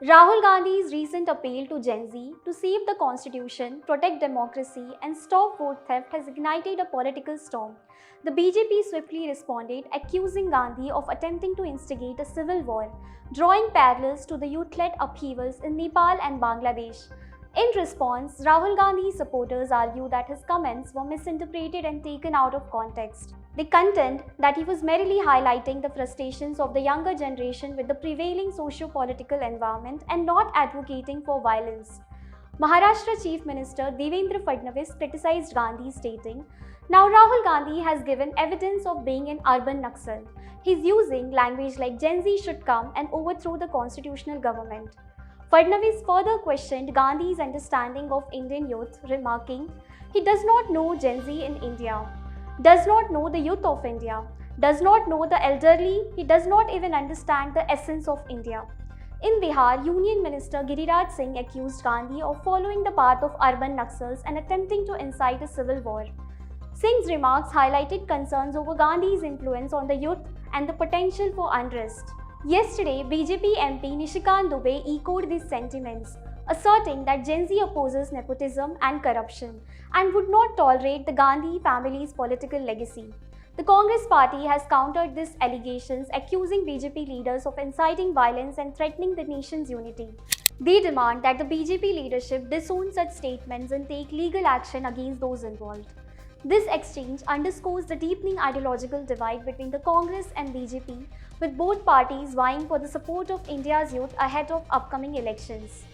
Rahul Gandhi's recent appeal to Gen Z to save the constitution, protect democracy, and stop vote theft has ignited a political storm. The BJP swiftly responded, accusing Gandhi of attempting to instigate a civil war, drawing parallels to the youth led upheavals in Nepal and Bangladesh. In response, Rahul Gandhi's supporters argue that his comments were misinterpreted and taken out of context. They contend that he was merely highlighting the frustrations of the younger generation with the prevailing socio-political environment and not advocating for violence. Maharashtra Chief Minister Devendra Fadnavis criticized Gandhi, stating, "Now Rahul Gandhi has given evidence of being an urban Naxal. He's using language like Gen Z should come and overthrow the constitutional government." Fadnavis further questioned Gandhi's understanding of Indian youth, remarking, "He does not know Gen Z in India, does not know the youth of India, does not know the elderly, he does not even understand the essence of India." In Bihar, Union Minister Giriraj Singh accused Gandhi of following the path of urban Naxals and attempting to incite a civil war. Singh's remarks highlighted concerns over Gandhi's influence on the youth and the potential for unrest. Yesterday, BJP MP Nishikant Dubey echoed these sentiments, asserting that Gen Z opposes nepotism and corruption and would not tolerate the Gandhi family's political legacy. The Congress party has countered these allegations, accusing BJP leaders of inciting violence and threatening the nation's unity. They demand that the BJP leadership disown such statements and take legal action against those involved. This exchange underscores the deepening ideological divide between the Congress and BJP, with both parties vying for the support of India's youth ahead of upcoming elections.